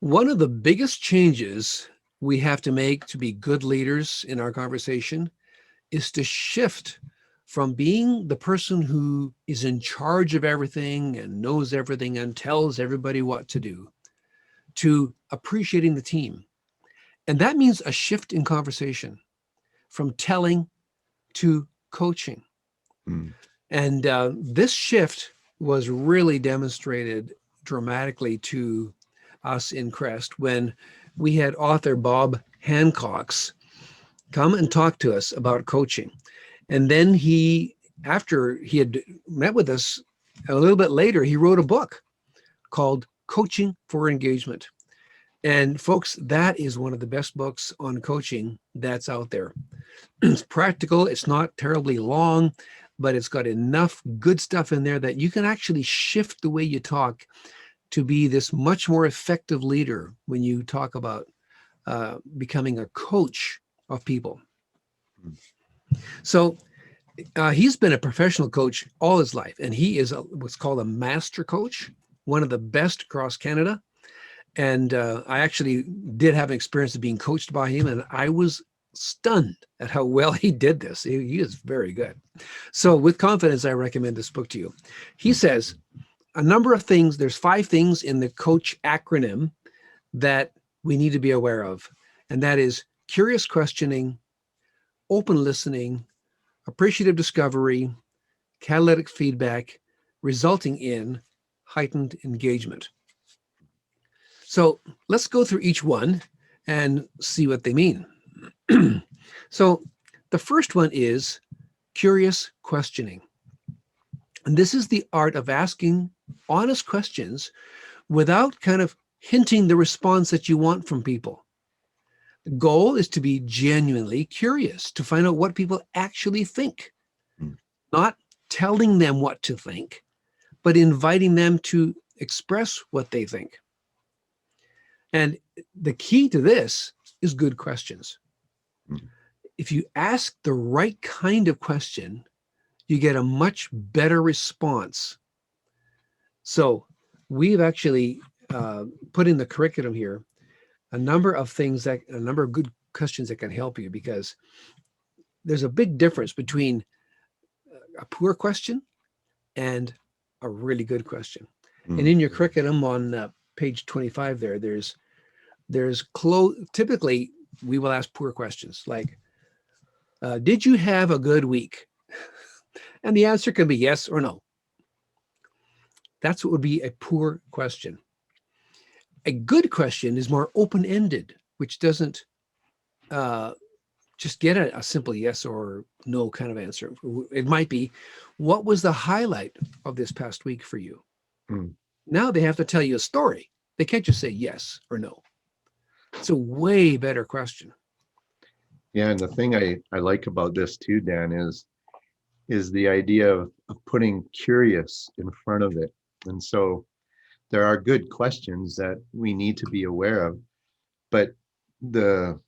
One of the biggest changes we have to make to be good leaders in our conversation is to shift from being the person who is in charge of everything and knows everything and tells everybody what to do, to appreciating the team. And that means a shift in conversation from telling to coaching. Mm. And this shift was really demonstrated dramatically to us in Crest when we had author Bob Hancock's come and talk to us about coaching. And then after he had met with us a little bit later, he wrote a book called Coaching for Engagement. And folks, that is one of the best books on coaching that's out there. It's practical, it's not terribly long, but it's got enough good stuff in there that you can actually shift the way you talk to be this much more effective leader when you talk about becoming a coach of people. So he's been a professional coach all his life, and he is what's called a master coach, one of the best across Canada. And I actually did have an experience of being coached by him, and I was stunned at how well he did this. He is very good. So with confidence, I recommend this book to you. He says a number of things. There's 5 things in the COACH acronym that we need to be aware of. And that is curious questioning, open listening, appreciative discovery, catalytic feedback, resulting in heightened engagement. So let's go through each one and see what they mean. So the first one is curious questioning. And this is the art of asking honest questions without kind of hinting the response that you want from people. The goal is to be genuinely curious, to find out what people actually think, not telling them what to think, but inviting them to express what they think. And the key to this is good questions. If you ask the right kind of question, you get a much better response. So we've actually put in the curriculum here a number of good questions that can help you, because there's a big difference between a poor question and a really good question. And in your curriculum on page 25 there's typically we will ask poor questions like, did you have a good week? And the answer can be yes or no. That's what would be a poor question. A good question is more open-ended, which doesn't just get a simple yes or no kind of answer. It might be, what was the highlight of this past week for you? Now they have to tell you a story. They can't just say yes or no. It's a way better question. Yeah, and the thing I like about this too, Dan, is the idea of putting curious in front of it. And so there are good questions that we need to be aware of, but the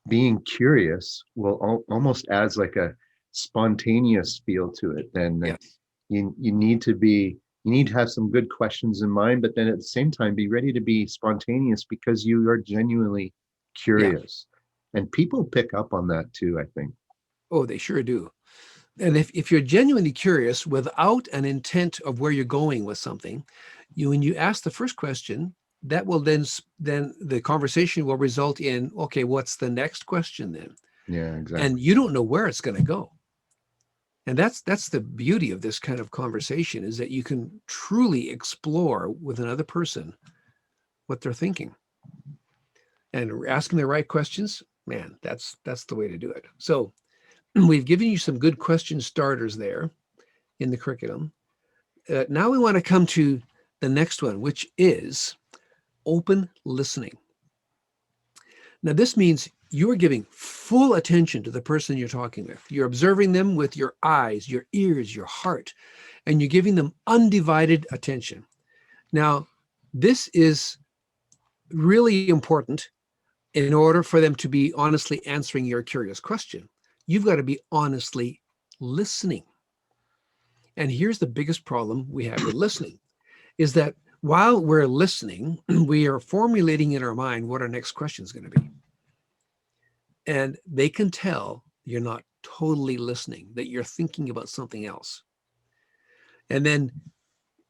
being curious will almost adds like a spontaneous feel to it. Then Yes. you need to have some good questions in mind, but then at the same time be ready to be spontaneous because you are genuinely curious. And people pick up on that too, I think. Oh, they sure do. And if you're genuinely curious without an intent of where you're going with something, when you ask the first question, that will then the conversation will result in, okay, what's the next question then? Yeah, exactly. And you don't know where it's going to go. And that's the beauty of this kind of conversation, is that you can truly explore with another person what they're thinking. And asking the right questions, man, that's the way to do it. So we've given you some good question starters there in the curriculum. Now we want to come to the next one, which is open listening. Now, this means you are giving full attention to the person you're talking with. You're observing them with your eyes, your ears, your heart, and you're giving them undivided attention. Now, this is really important in order for them to be honestly answering your curious question. You've got to be honestly listening. And here's the biggest problem we have with listening, is that while we're listening, we are formulating in our mind what our next question is going to be. And they can tell you're not totally listening, that you're thinking about something else. And then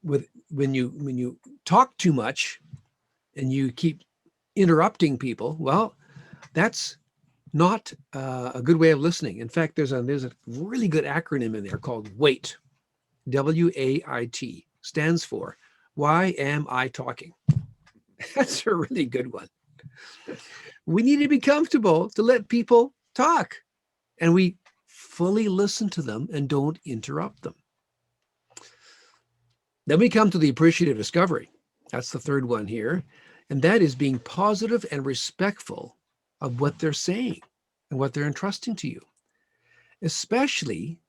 when you talk too much and you keep interrupting people, well, that's not a good way of listening. In fact, there's a really good acronym in there called WAIT, WAIT, stands for Why Am I Talking? That's a really good one. We need to be comfortable to let people talk, and we fully listen to them and don't interrupt them. Then we come to the appreciative discovery. That's the third one here. And that is being positive and respectful of what they're saying and what they're entrusting to you, especially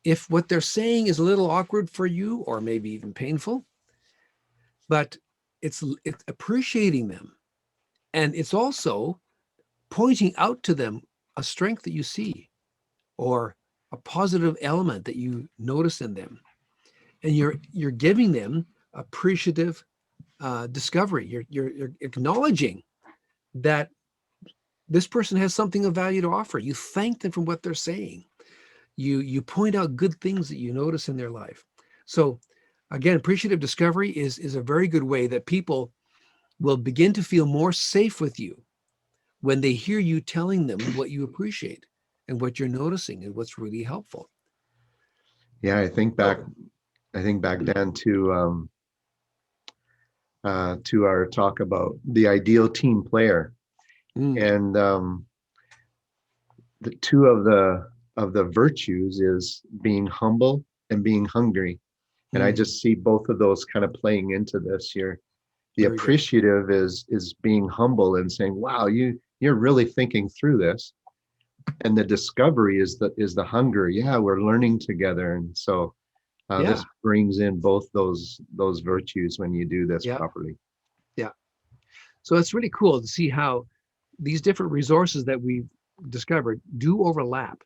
if what they're saying is a little awkward for you or maybe even painful. But it's appreciating them. And it's also pointing out to them a strength that you see or a positive element that you notice in them. And you're giving them appreciative discovery. You're acknowledging that this person has something of value to offer. You thank them for what they're saying. You point out good things that you notice in their life. So again, appreciative discovery is a very good way that people will begin to feel more safe with you when they hear you telling them what you appreciate and what you're noticing and what's really helpful. Yeah, I think back then to our talk about the ideal team player. And the two of the virtues is being humble and being hungry. And I just see both of those kind of playing into this here. The Very appreciative good. is being humble and saying, wow, you're really thinking through this. And the discovery is the hunger. Yeah, we're learning together. And so this brings in both those virtues when you do this properly. Yeah. So it's really cool to see how these different resources that we've discovered do overlap.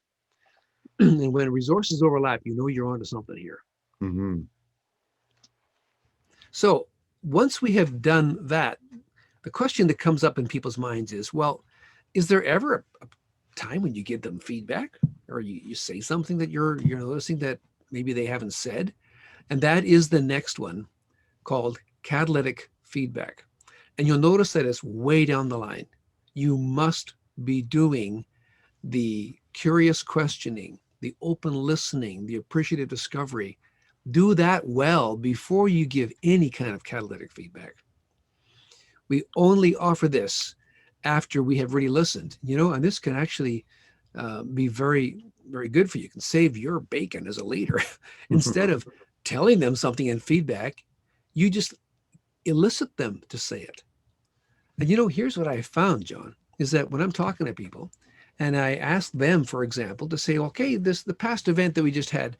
And when resources overlap, you know you're onto something here. Mm-hmm. So once we have done that, the question that comes up in people's minds is, well, is there ever a time when you give them feedback or you say something that you're noticing that maybe they haven't said? And that is the next one, called catalytic feedback. And you'll notice that it's way down the line. You must be doing the curious questioning, the open listening, the appreciative discovery. Do that well before you give any kind of catalytic feedback. We only offer this after we have really listened, and this can actually be very, very good for you. It can save your bacon as a leader. Instead of telling them something in feedback, you just elicit them to say it. And here's what I found, John, is that when I'm talking to people and I ask them, for example, to say, okay, the past event that we just had,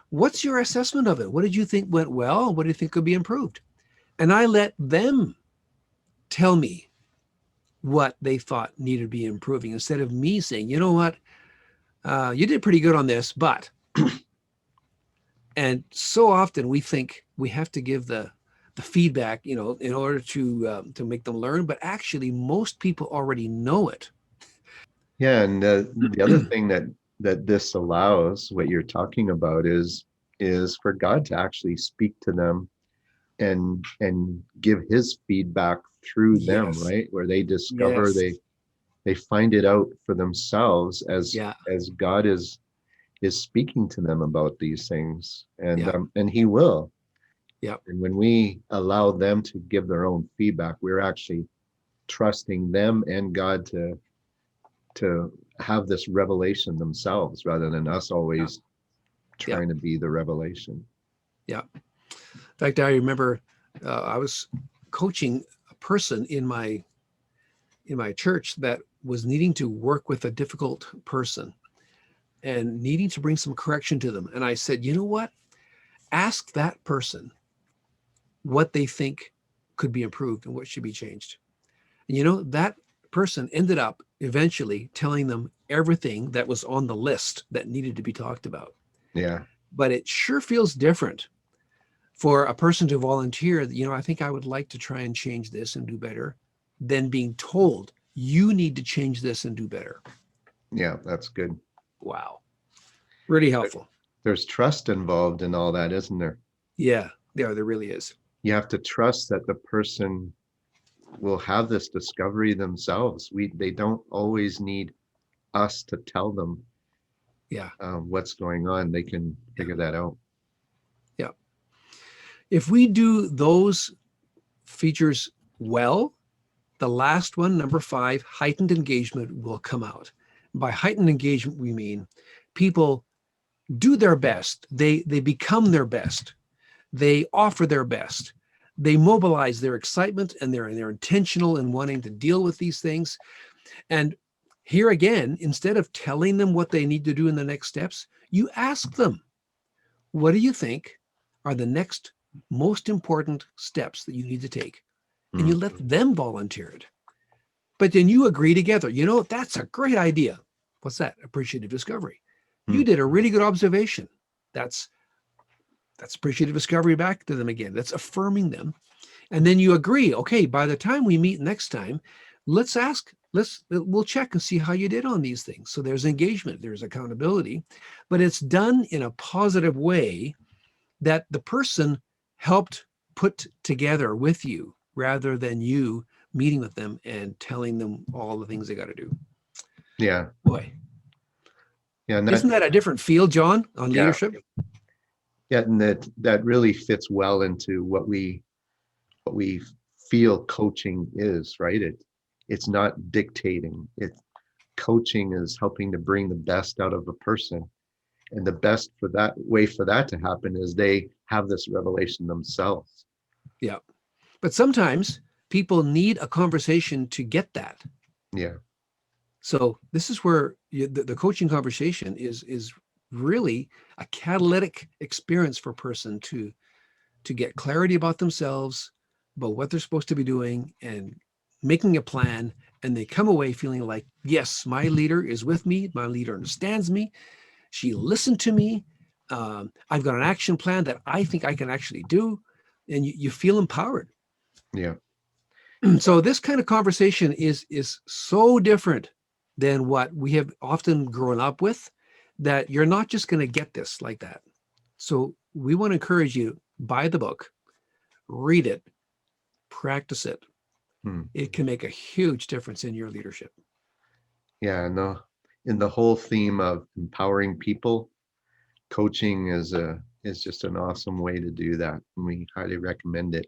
what's your assessment of it? What did you think went well? What do you think could be improved? And I let them tell me what they thought needed to be improving instead of me saying, you know what, you did pretty good on this, but. And so often we think we have to give the feedback, in order to make them learn. But actually, most people already know it. Yeah, and the other thing that this allows, what you're talking about, is for God to actually speak to them and give His feedback through them, right? Where they discover, they find it out for themselves as God is speaking to them about these things, and He will. Yeah. And when we allow them to give their own feedback, we're actually trusting them and God to have this revelation themselves rather than us always trying to be the revelation. Yeah. In fact, I remember I was coaching a person in my church that was needing to work with a difficult person and needing to bring some correction to them. And I said, you know what? Ask that person what they think could be improved and what should be changed. And that person ended up eventually telling them everything that was on the list that needed to be talked about. Yeah. But it sure feels different for a person to volunteer, I think I would like to try and change this and do better, than being told you need to change this and do better. Yeah, that's good. Wow. Really helpful. There's trust involved in all that, isn't there? Yeah, there really is. You have to trust that the person will have this discovery themselves. They don't always need us to tell them Yeah. what's going on. They can figure that out. Yeah. If we do those features well, the last one, number 5, heightened engagement, will come out. By heightened engagement, we mean people do their best. They become their best. They offer their best. They mobilize their excitement, and they're intentional in wanting to deal with these things. And here again, instead of telling them what they need to do in the next steps, you ask them, what do you think are the next most important steps that you need to take? And you let them volunteer it. But then you agree together, that's a great idea. What's that? Appreciative discovery. You did a really good observation. That's appreciative discovery back to them again. That's affirming them. And then you agree, okay, by the time we meet next time, we'll check and see how you did on these things. So there's engagement, there's accountability, but it's done in a positive way that the person helped put together with you, rather than you meeting with them and telling them all the things they got to do. Yeah. Boy. Yeah. And isn't that a different field, John, on leadership? Yeah. And that really fits well into what we feel coaching is, right? It's not dictating. Coaching is helping to bring the best out of a person. And the best for that to happen is they have this revelation themselves. Yeah. But sometimes people need a conversation to get that. Yeah. So this is where the coaching conversation is really a catalytic experience for a person to get clarity about themselves, about what they're supposed to be doing, and making a plan. And they come away feeling like, yes, my leader is with me. My leader understands me. She listened to me. I've got an action plan that I think I can actually do. And you feel empowered. Yeah. So this kind of conversation is so different than what we have often grown up with, that you're not just going to get this like that. So we want to encourage you, buy the book, read it, practice it. It can make a huge difference in your leadership. Yeah. And in the whole theme of empowering people, coaching is just an awesome way to do that. And we highly recommend it.